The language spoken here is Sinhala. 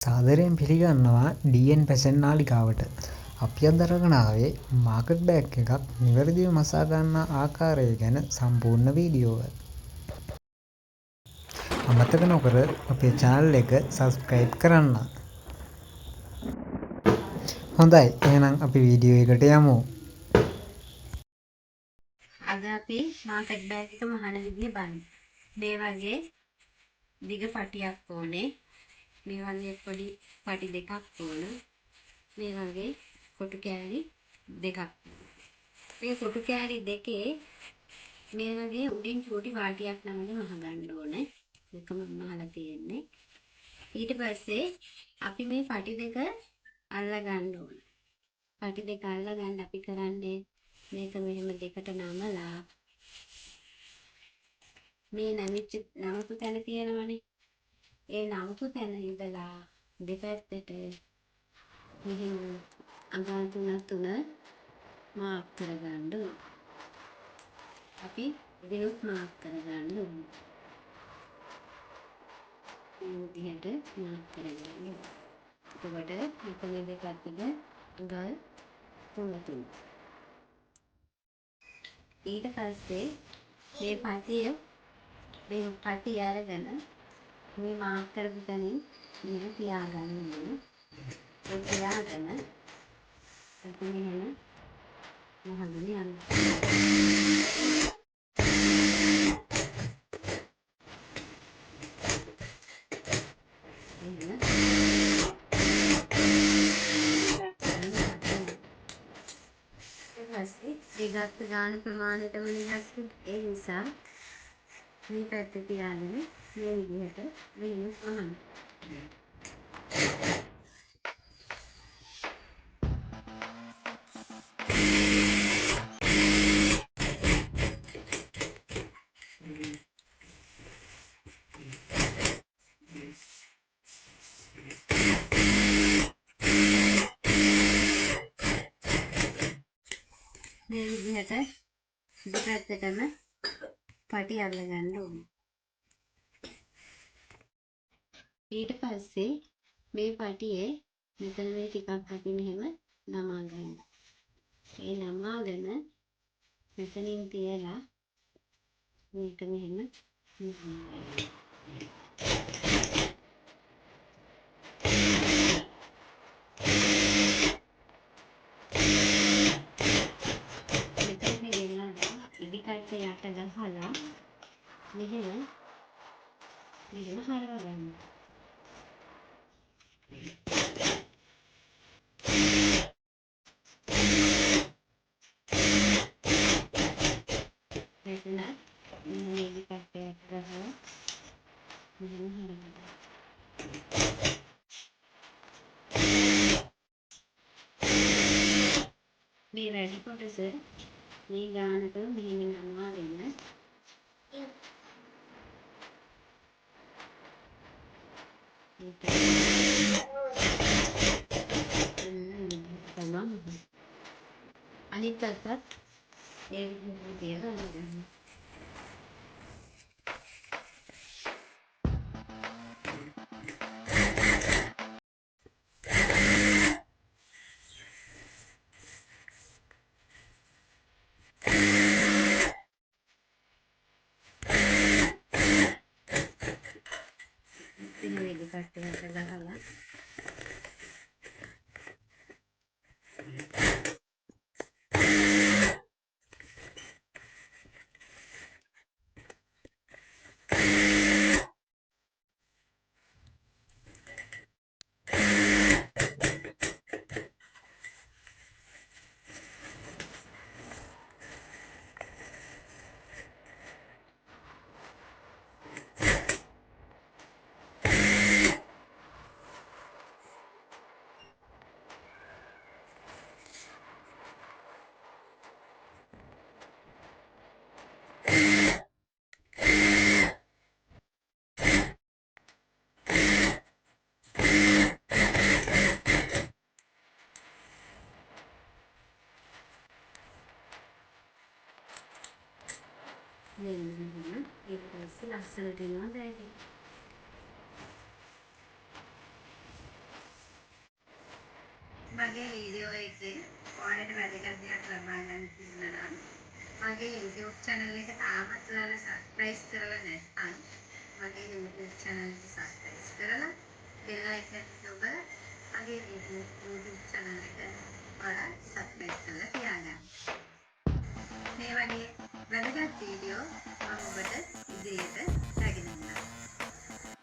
සාදරයෙන් පිළිගන්නවා DN පැෂන් නාලිකාවට. අපි අද අරගෙන ආවේ මාකට් බෑග් එකක් නිවැරදිව මසා ගන්න ආකාරය ගැන සම්පූර්ණ වීඩියෝව. අමතක නොකර අපේ channel එක subscribe කරන්න. හොඳයි, එහෙනම් අපි වීඩියෝ එකට යමු. අද අපි මාකට් බෑග් එක මහන විදිය බලමු. මේ වගේ දිග පටියක් ඕනේ. මේ වගේ පොඩි පටි දෙකක් ඕන. මේ වගේ කොටු කෑලි දෙකක්. මේ කොටු කෑලි දෙකේ මේ වගේ උඩින් චූටි වාටියක් නමද මහගන්න ඕනේ. දෙකම මහලා තියෙන්නේ. ඊට පස්සේ අපි මේ පටි දෙක අල්ලා ගන්න ඕනේ. පටි දෙක අල්ලා ගන්න අපි කරන්නේ මේක මෙහෙම දෙකට නමලා මේ නමපු තැන තියෙනවනේ. ඒ නමපු තැන ඉඳලා දෙපැත්තට මෙහෙම අඟල් තුන මාක් කරගන්න ඕනේ. අපි දිනුත් මාක් කරගන්න ඕනේ. මේ විදිහට මාක් කරගන්න ඕනේ. එතකොට මෙතන දෙපැත්තට අඟල් තුන. ඊට පස්සේ මේ පටිය අරගෙන මේ මාක් කරපු තැනින් මෙහෙම තියාගන්න ඕනේ. ඒ තියාගෙන අපි මෙහෙම මහගෙන යන්න. එහෙම ඊපස්සේ ඒ ගත්ත ගාන ප්‍රමාණයටම නිකන් ඒ නිසා මේ පැත්ත තියාගෙන මේ විදිහට වෙනස් වහන්න. මේ විදිහට දෙපැත්තටම පටි අල්ලගන්න ඕනේ. ඊට පස්සේ මේ පටියේ මෙතන මේ ටිකක් අපි මෙහෙම නමා ගන්න. ඒ නමාගෙන මෙතනින් තියලා මේක මෙහෙම මෙතන ගෙනලා ඉදිකට යට ගහලා මෙහෙම හරවා ගන්න. මෙතන මේ ඉදිකට යට ගහලා මෙහෙම හරවා ගන්න. මේ වැඩි කොටස මේ ගානට මෙහෙම නමාගෙන අනිත් පැත්තත් ඒ විදිහට තියලා අරගන්න. ඉතින් මේ දෙකට ගහලා මෙන්න ඊට පස්සේ ලස්සනට එනවා බෑග් එක. මගේ වීඩියෝ එකේ ඔයාලට වැදගත් දෙයක් ලබා ගන්න තියෙනවා නම් මගේ YouTube channel එක තාමත් ඔයාලා subscribe කරලා නැත්නම් මගේ YouTube channel එක subscribe කරලා bell icon එක ඔබලා මගේ YouTube channel එක ඔයාලා subscribe කරලා තියාගන්න. මේ වගේ වැදගත් වීඩියෝ මම ඔබට ඉදිරියට